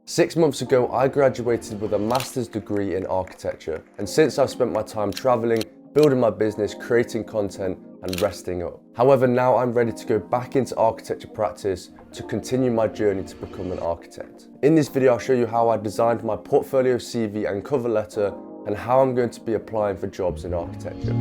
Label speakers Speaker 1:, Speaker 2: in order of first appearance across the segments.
Speaker 1: 6 months ago, I graduated with a master's degree in architecture, and since I've spent my time traveling, building my business, creating content, and resting up. However, now I'm ready to go back into architecture practice to continue my journey to become an architect. In this video, I'll show you how I designed my portfolio, CV, and cover letter, and how I'm going to be applying for jobs in architecture.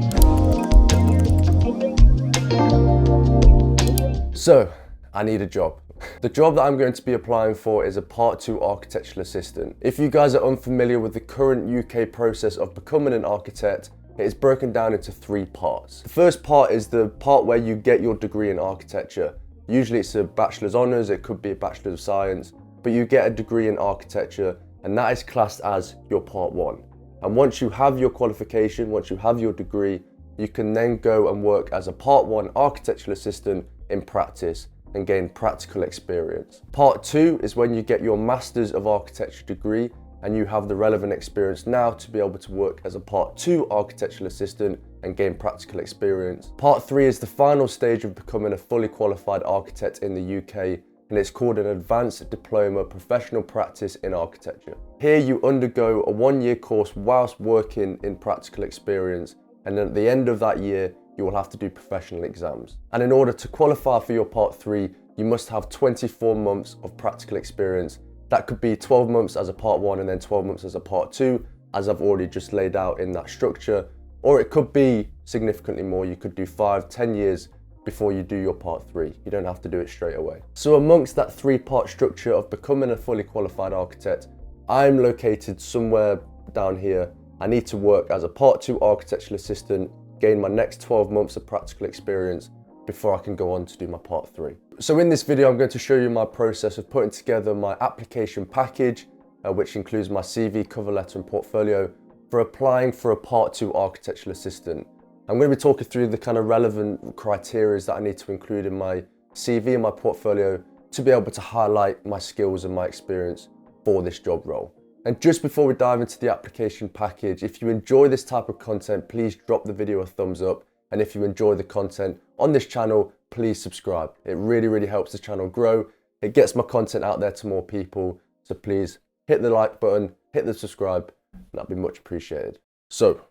Speaker 1: So, I need a job. The job that I'm going to be applying for is a Part 2 architectural assistant. If you guys are unfamiliar with the current UK process of becoming an architect, it is broken down into 3 parts. The first part is the part where you get your degree in architecture. Usually it's a bachelor's honours, it could be a bachelor of science, but you get a degree in architecture and that is classed as your Part 1. And once you have your qualification, once you have your degree, you can then go and work as a Part 1 architectural assistant in practice and gain practical experience. Part 2 is when you get your Masters of Architecture degree and you have the relevant experience now to be able to work as a Part 2 architectural assistant and gain practical experience. Part 3 is the final stage of becoming a fully qualified architect in the UK, and it's called an Advanced Diploma Professional Practice in Architecture. Here you undergo a 1-year course whilst working in practical experience, and then at the end of that year, you will have to do professional exams. And in order to qualify for your Part 3, you must have 24 months of practical experience. That could be 12 months as a Part 1 and then 12 months as a Part 2, as I've already just laid out in that structure. Or it could be significantly more. You could do 5, 10 years before you do your Part 3. You don't have to do it straight away. So amongst that 3-part structure of becoming a fully qualified architect, I'm located somewhere down here. I need to work as a Part 2 architectural assistant, gain my next 12 months of practical experience before I can go on to do my Part 3. So in this video, I'm going to show you my process of putting together my application package, which includes my CV, cover letter, and portfolio for applying for a Part 2 architectural assistant. I'm going to be talking through the kind of relevant criteria that I need to include in my CV and my portfolio to be able to highlight my skills and my experience for this job role. And just before we dive into the application package, if you enjoy this type of content, please drop the video a thumbs up. And if you enjoy the content on this channel, please subscribe. It really, really helps the channel grow. It gets my content out there to more people. So please hit the like button, hit the subscribe, and that'd be much appreciated. So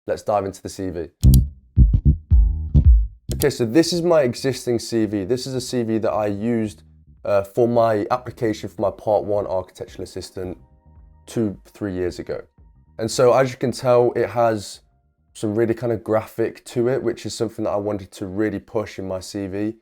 Speaker 1: let's dive into the CV. Okay, so this is my existing CV. This is a CV that I used for my application for my Part 1 architectural assistant 2-3 years ago. And so as you can tell, it has some really kind of graphic to it, which is something that I wanted to really push in my CV.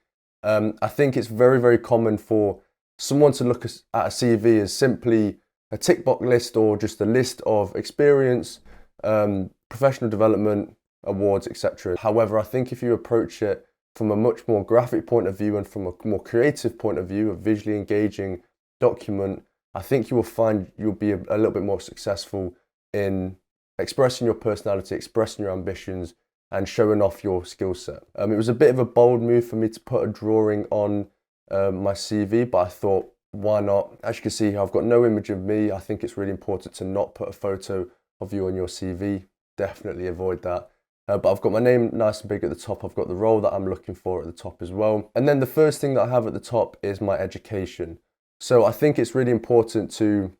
Speaker 1: I think it's very, very common for someone to look at a CV as simply a tick box list or just a list of experience, professional development, awards, etc. However, I think if you approach it from a much more graphic point of view and from a more creative point of view, a visually engaging document, I think you will find you'll be a little bit more successful in expressing your personality, expressing your ambitions, and showing off your skill set. It was a bit of a bold move for me to put a drawing on my CV, but I thought, why not? As you can see, I've got no image of me. I think it's really important to not put a photo of you on your CV. Definitely avoid that. But I've got my name nice and big at the top. I've got the role that I'm looking for at the top as well. And then the first thing that I have at the top is my education. So I think it's really important to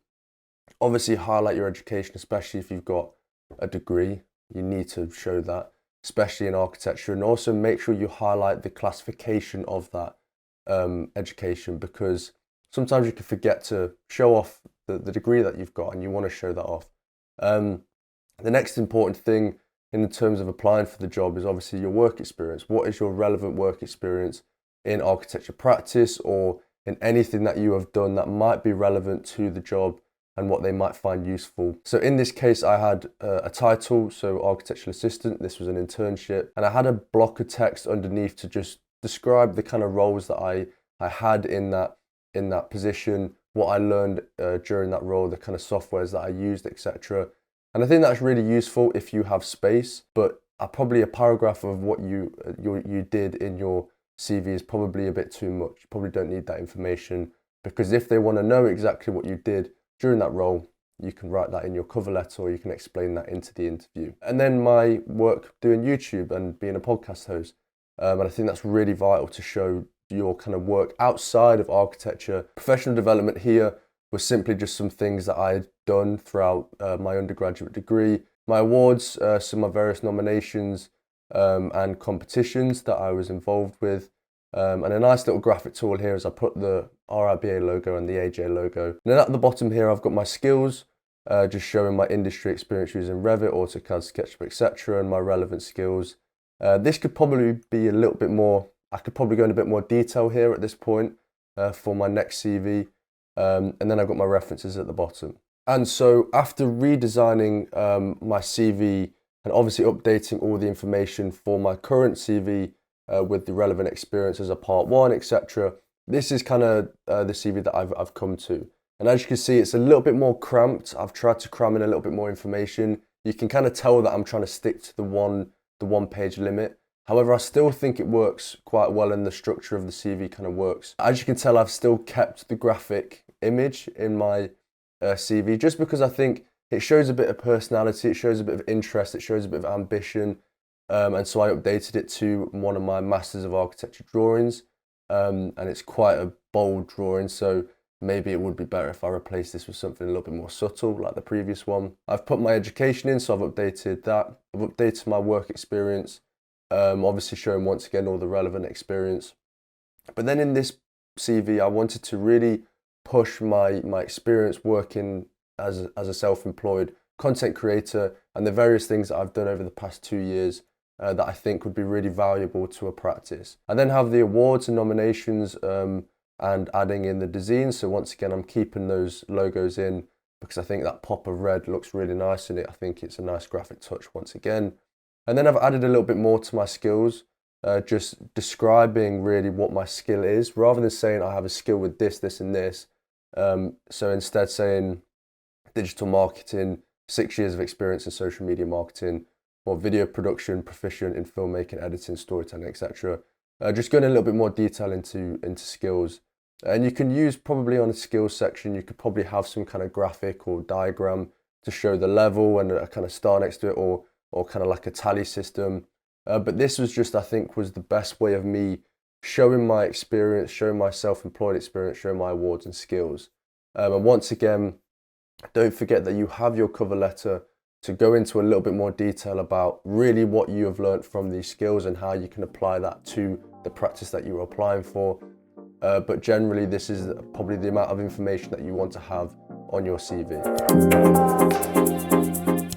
Speaker 1: obviously highlight your education, especially if you've got a degree. You need to show that, especially in architecture, and also make sure you highlight the classification of that education, because sometimes you can forget to show off the degree that you've got and you want to show that off. The next important thing in terms of applying for the job is obviously your work experience. What is your relevant work experience in architecture practice or in anything that you have done that might be relevant to the job and what they might find useful. So in this case, I had a title, so architectural assistant. This was an internship, and I had a block of text underneath to just describe the kind of roles that I had in that position, what I learned during that role, the kind of softwares that I used, etc. And I think that's really useful if you have space, but probably a paragraph of what you did in your CV is probably a bit too much. You probably don't need that information, because if they want to know exactly what you did during that role, you can write that in your cover letter or you can explain that into the interview. And then my work doing YouTube and being a podcast host. And I think that's really vital to show your kind of work outside of architecture. Professional development here was simply just some things that I had done throughout my undergraduate degree. My awards, some of my various nominations and competitions that I was involved with. And a nice little graphic tool here is I put the RIBA logo and the AJ logo. And then at the bottom here, I've got my skills, just showing my industry experience using Revit, AutoCAD, SketchUp, etc., and my relevant skills. This could probably be a little bit more, I could probably go in a bit more detail here at this point for my next CV. And then I've got my references at the bottom. And so after redesigning my CV and obviously updating all the information for my current CV with the relevant experience as a part one, etc., this is kind of the CV that I've come to. And as you can see, it's a little bit more cramped. I've tried to cram in a little bit more information. You can kind of tell that I'm trying to stick to the one page limit. However, I still think it works quite well and the structure of the CV kind of works. As you can tell, I've still kept the graphic image in my CV just because I think it shows a bit of personality, it shows a bit of interest, it shows a bit of ambition. And so I updated it to one of my Masters of Architecture drawings. And it's quite a bold drawing, so maybe it would be better if I replace this with something a little bit more subtle like the previous one. I've put my education in, so I've updated that. I've updated my work experience, obviously showing once again all the relevant experience. But then in this CV, I wanted to really push my experience working as a self-employed content creator and the various things that I've done over the past 2 years that I think would be really valuable to a practice. I then have the awards and nominations and adding in the design. So once again, I'm keeping those logos in because I think that pop of red looks really nice in it. I think it's a nice graphic touch once again. And then I've added a little bit more to my skills, just describing really what my skill is, rather than saying I have a skill with this, this, and this. So instead saying digital marketing, 6 years of experience in social media marketing, or video production, proficient in filmmaking, editing, storytelling, etc. Just going a little bit more detail into skills. And you can use probably on a skills section, you could probably have some kind of graphic or diagram to show the level and a kind of star next to it, or kind of like a tally system. But this was just, I think, was the best way of me showing my experience, showing my self-employed experience, showing my awards and skills. And once again, don't forget that you have your cover letter to go into a little bit more detail about really what you have learned from these skills and how you can apply that to the practice that you're applying for. But generally, this is probably the amount of information that you want to have on your CV.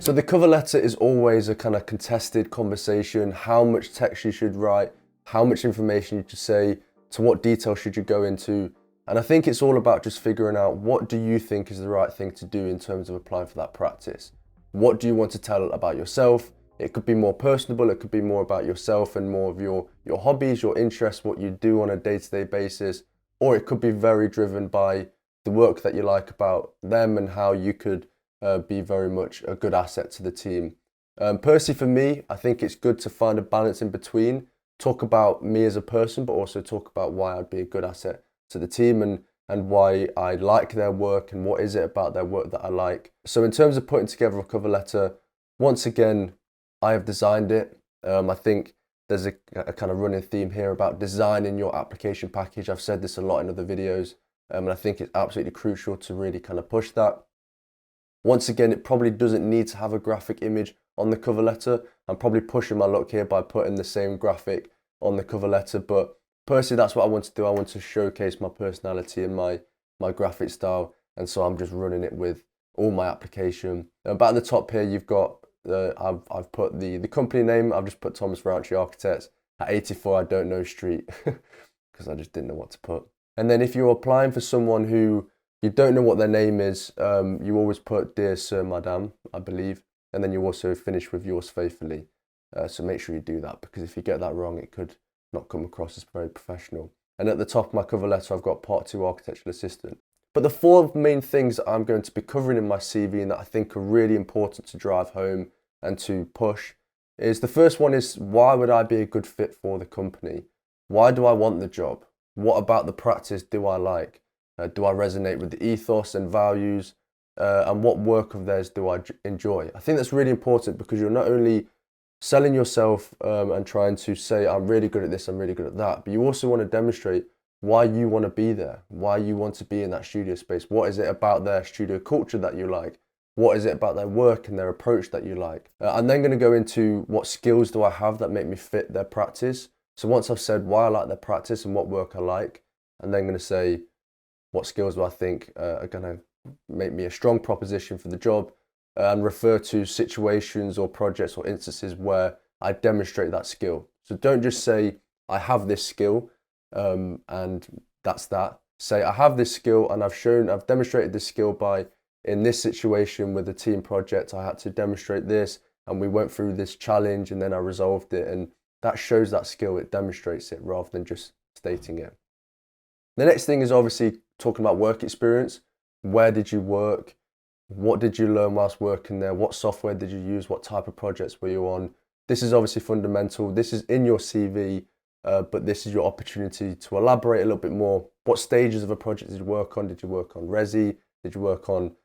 Speaker 1: So the cover letter is always a kind of contested conversation. How much text you should write, how much information you should say, to what detail should you go into. And I think it's all about just figuring out what do you think is the right thing to do in terms of applying for that practice. What do you want to tell about yourself? It could be more personable, it could be more about yourself and more of your hobbies, your interests, what you do on a day-to-day basis, or it could be very driven by the work that you like about them and how you could be very much a good asset to the team. Personally, for me, I think it's good to find a balance in between, talk about me as a person, but also talk about why I'd be a good asset to the team and why I like their work and what is it about their work that I like. So in terms of putting together a cover letter, once again, I have designed it. I think there's a kind of running theme here about designing your application package. I've said this a lot in other videos, and I think it's absolutely crucial to really kind of push that. Once again, it probably doesn't need to have a graphic image on the cover letter. I'm probably pushing my luck here by putting the same graphic on the cover letter, but personally, that's what I want to do. I want to showcase my personality and my graphic style, and so I'm just running it with all my application. But at the top here, you've got I've put the company name. I've just put Thomas Rowntree Architects at 84 I don't know street because I just didn't know what to put. And then if you're applying for someone who you don't know what their name is, you always put Dear Sir, Madame, I believe, and then you also finish with Yours faithfully. So make sure you do that, because if you get that wrong, it could not come across as very professional. And at the top of my cover letter, I've got Part 2 Architectural Assistant. But the 4 main things that I'm going to be covering in my CV and that I think are really important to drive home and to push is, the first one is, why would I be a good fit for the company? Why do I want the job? What about the practice do I like? Do I resonate with the ethos and values? And what work of theirs do I enjoy? I think that's really important, because you're not only selling yourself and trying to say, I'm really good at this, I'm really good at that, but you also want to demonstrate why you want to be there, why you want to be in that studio space. What is it about their studio culture that you like? What is it about their work and their approach that you like? I'm then going to go into what skills do I have that make me fit their practice. So once I've said why I like their practice and what work I like, I'm then going to say what skills do I think are going to make me a strong proposition for the job, and refer to situations or projects or instances where I demonstrate that skill. So don't just say, I have this skill and that's that. Say, I have this skill and I've demonstrated this skill by, in this situation with a team project, I had to demonstrate this and we went through this challenge and then I resolved it. And that shows that skill, it demonstrates it rather than just stating it. The next thing is obviously talking about work experience. Where did you work? What did you learn whilst working there? What software did you use? What type of projects were you on? This is obviously fundamental. This is in your CV, but this is your opportunity to elaborate a little bit more. What stages of a project did you work on? Did you work on resi? Did you work on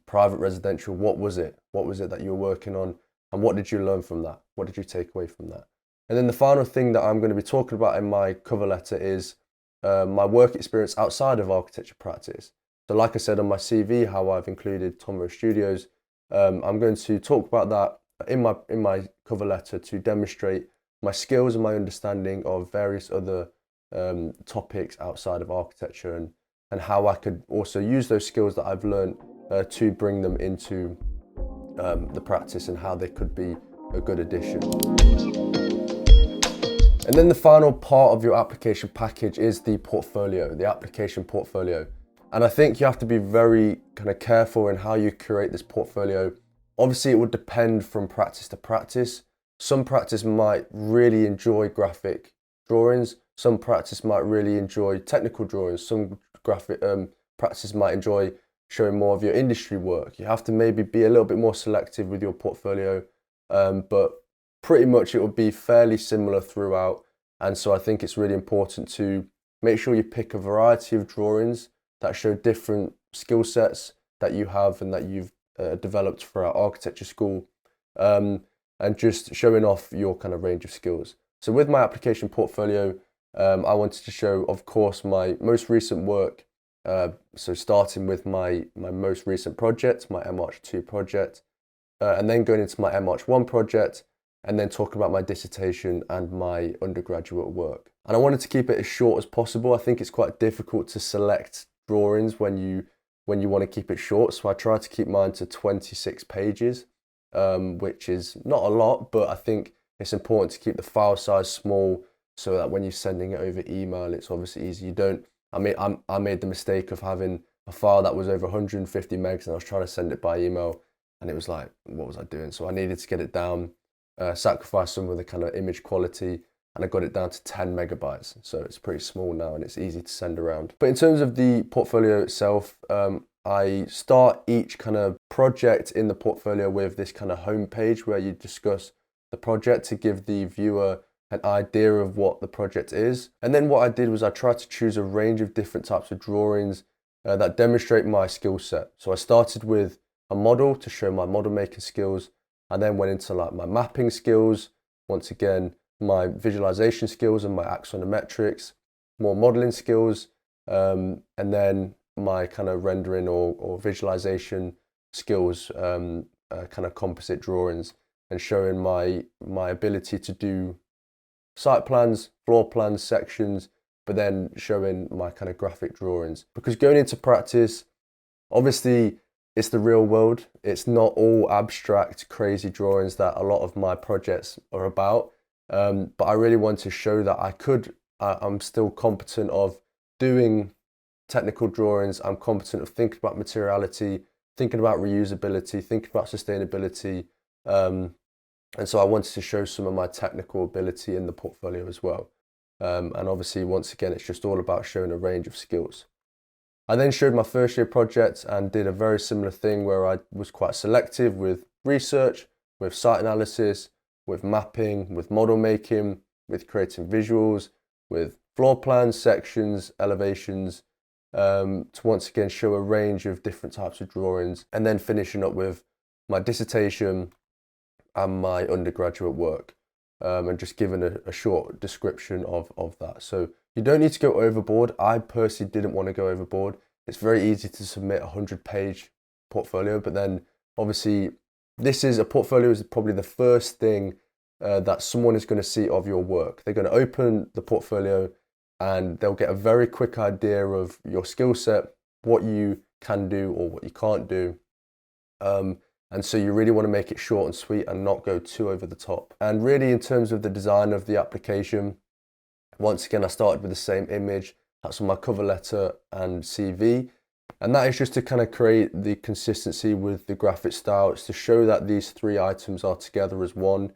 Speaker 1: private residential? What was it? What was it that you were working on? And what did you learn from that? What did you take away from that? And then the final thing that I'm going to be talking about in my cover letter is my work experience outside of architecture practice. So like I said on my CV, how I've included Tomro Studios, I'm going to talk about that in my cover letter to demonstrate my skills and my understanding of various other topics outside of architecture, and how I could also use those skills that I've learned to bring them into the practice and how they could be a good addition. And then the final part of your application package is the portfolio, the application portfolio. And I think you have to be very kind of careful in how you curate this portfolio. Obviously, it would depend from practice to practice. Some practice might really enjoy graphic drawings. Some practice might really enjoy technical drawings. Some graphic practice might enjoy showing more of your industry work. You have to maybe be a little bit more selective with your portfolio, but pretty much it will be fairly similar throughout. And so I think it's really important to make sure you pick a variety of drawings that show different skill sets that you have and that you've developed throughout architecture school, and just showing off your kind of range of skills. So with my application portfolio, I wanted to show, of course, my most recent work. So starting with my most recent project, my MArch 2 project, and then going into my MArch 1 project, and then talking about my dissertation and my undergraduate work. And I wanted to keep it as short as possible. I think it's quite difficult to select drawings when you want to keep it short. So I tried to keep mine to 26 pages, which is not a lot, but I think it's important to keep the file size small so that when you're sending it over email, it's obviously easy. I made the mistake of having a file that was over 150 megs and I was trying to send it by email and it was like, what was I doing? So I needed to get it down, sacrifice some of the kind of image quality, and I got it down to 10 megabytes. So it's pretty small now and it's easy to send around. But in terms of the portfolio itself, I start each kind of project in the portfolio with this kind of homepage where you discuss the project to give the viewer an idea of what the project is. And then what I did was I tried to choose a range of different types of drawings that demonstrate my skill set. So I started with a model to show my model making skills, and then went into like my mapping skills, once again, my visualization skills and my axonometrics, more modeling skills, and then my kind of rendering or visualization skills, kind of composite drawings, and showing my ability to do site plans, floor plans, sections, but then showing my kind of graphic drawings. Because going into practice, obviously it's the real world. It's not all abstract, crazy drawings that a lot of my projects are about. But I really want to show that I'm still competent of doing technical drawings. I'm competent of thinking about materiality, thinking about reusability, thinking about sustainability. And so I wanted to show some of my technical ability in the portfolio as well. And obviously, once again, it's just all about showing a range of skills. I then showed my first year project and did a very similar thing where I was quite selective with research, with site analysis, with mapping, with model making, with creating visuals, with floor plans, sections, elevations, to once again show a range of different types of drawings, and then finishing up with my dissertation and my undergraduate work, and just giving a short description of that. So You don't need to go overboard. I personally didn't want to go overboard. It's very easy to submit a 100-page portfolio, but then obviously a portfolio is probably the first thing that someone is going to see of your work. They're going to open the portfolio and they'll get a very quick idea of your skill set, what you can do or what you can't do. And so you really want to make it short and sweet and not go too over the top. And really, in terms of the design of the application, once again, I started with the same image. That's on my cover letter and CV. And that is just to kind of create the consistency with the graphic style. It's to show that these three items are together as one.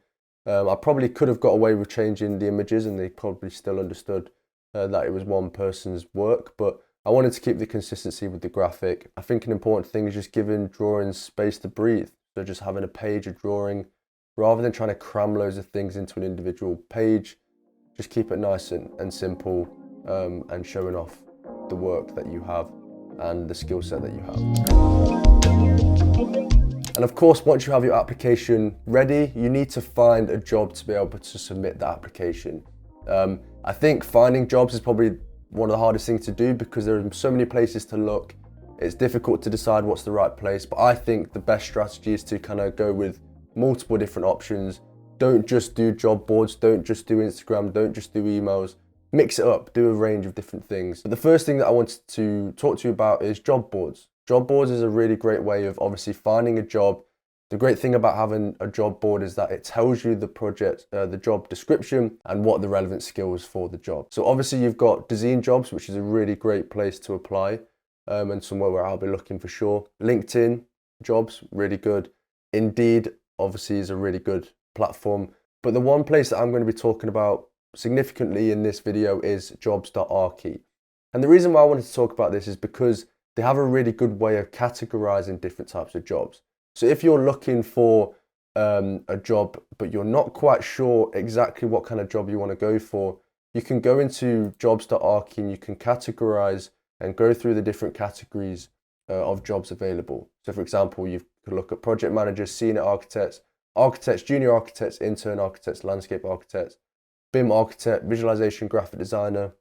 Speaker 1: I probably could have got away with changing the images and they probably still understood that it was one person's work, but I wanted to keep the consistency with the graphic. I think an important thing is just giving drawings space to breathe. So just having a page of drawing, rather than trying to cram loads of things into an individual page, just keep it nice and simple, and showing off the work that you have and the skill set that you have. And of course, once you have your application ready, you need to find a job to be able to submit the application. I think finding jobs is probably one of the hardest things to do because there are so many places to look. It's difficult to decide what's the right place, but I think the best strategy is to kind of go with multiple different options. Don't just do job boards, don't just do Instagram, don't just do emails. Mix it up, do a range of different things. But the first thing that I wanted to talk to you about is job boards. Job boards is a really great way of obviously finding a job. The great thing about having a job board is that it tells you the job description and what the relevant skills for the job. So obviously you've got Design Jobs, which is a really great place to apply, and somewhere where I'll be looking for sure. LinkedIn Jobs, really good. Indeed, obviously, is a really good platform. But the one place that I'm going to be talking about significantly in this video is jobs.archi. And the reason why I wanted to talk about this is because they have a really good way of categorizing different types of jobs. So if you're looking for a job, but you're not quite sure exactly what kind of job you want to go for, you can go into jobs.archi and you can categorize and go through the different categories of jobs available. So for example, you could look at project managers, senior architects, architects, junior architects, intern architects, landscape architects, BIM architect, visualization graphic designer,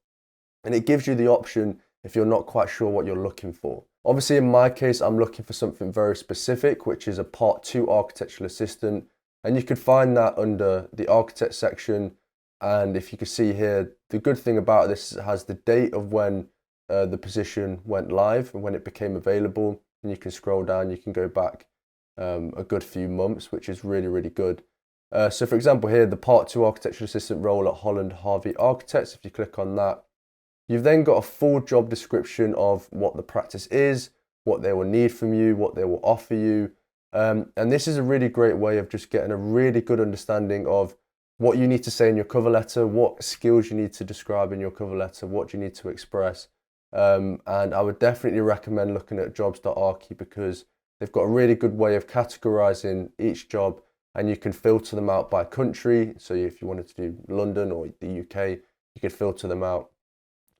Speaker 1: and it gives you the option if you're not quite sure what you're looking for. Obviously, in my case, I'm looking for something very specific, which is a Part 2 architectural assistant. And you could find that under the architect section. And if you can see here, the good thing about this is it has the date of when the position went live and when it became available. And you can scroll down, you can go back a good few months, which is really, really good. So for example, here, the Part 2 architectural assistant role at Holland Harvey Architects, if you click on that, you've then got a full job description of what the practice is, what they will need from you, what they will offer you. And this is a really great way of just getting a really good understanding of what you need to say in your cover letter, what skills you need to describe in your cover letter, what you need to express. And I would definitely recommend looking at jobs.archi because they've got a really good way of categorizing each job and you can filter them out by country. So if you wanted to do London or the UK, you could filter them out.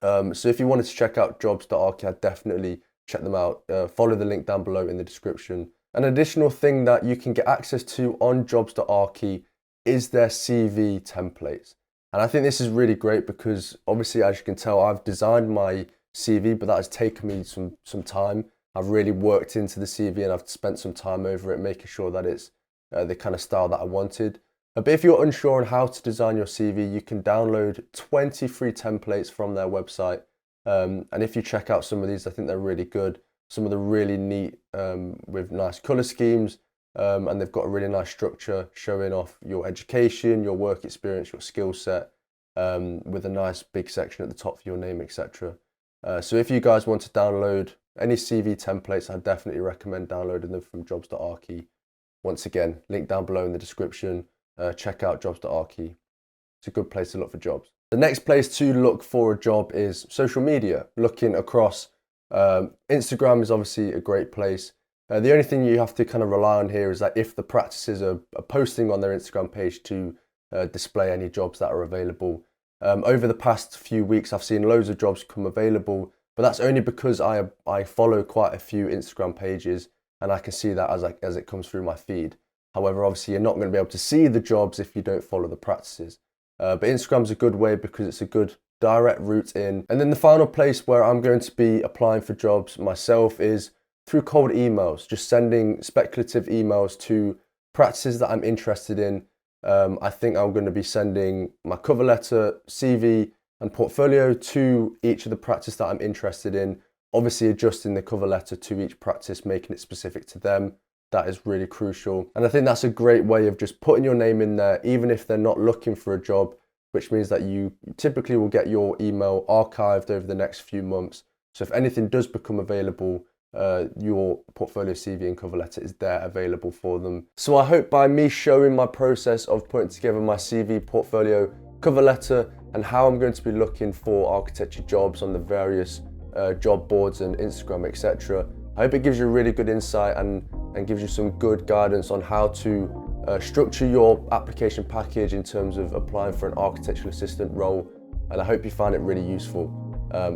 Speaker 1: So if you wanted to check out jobs.archi, I'd definitely check them out. Follow the link down below in the description. An additional thing that you can get access to on jobs.archi is their CV templates. And I think this is really great because obviously, as you can tell, I've designed my CV, but that has taken me some time. I've really worked into the CV and I've spent some time over it, making sure that it's the kind of style that I wanted. But if you're unsure on how to design your CV, you can download 20 free templates from their website. And if you check out some of these, I think they're really good. Some of them really neat with nice color schemes. And they've got a really nice structure showing off your education, your work experience, your skill set, with a nice big section at the top for your name, etc. So if you guys want to download any CV templates, I definitely recommend downloading them from jobs.archi. Once again, link down below in the description. Check out jobs.archi. It's a good place to look for jobs. The next place to look for a job is social media. Looking across, Instagram is obviously a great place. The only thing you have to kind of rely on here is that if the practices are posting on their Instagram page to display any jobs that are available. Over the past few weeks, I've seen loads of jobs come available, but that's only because I follow quite a few Instagram pages and I can see that as it comes through my feed. However, obviously, you're not going to be able to see the jobs if you don't follow the practices. But Instagram's a good way because it's a good direct route in. And then the final place where I'm going to be applying for jobs myself is through cold emails, just sending speculative emails to practices that I'm interested in. I think I'm going to be sending my cover letter, CV, and portfolio to each of the practice that I'm interested in, obviously adjusting the cover letter to each practice, making it specific to them. That is really crucial. And I think that's a great way of just putting your name in there, even if they're not looking for a job, which means that you typically will get your email archived over the next few months. So if anything does become available, your portfolio, CV, and cover letter is there available for them. So I hope by me showing my process of putting together my CV, portfolio, cover letter, and how I'm going to be looking for architecture jobs on the various job boards and Instagram, etc. I hope it gives you a really good insight and gives you some good guidance on how to structure your application package in terms of applying for an architectural assistant role. And I hope you find it really useful.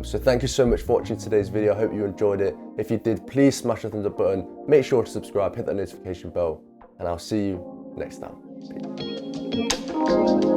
Speaker 1: So thank you so much for watching today's video. I hope you enjoyed it. If you did, please smash the thumbs up button. Make sure to subscribe, hit that notification bell, and I'll see you next time. Peace.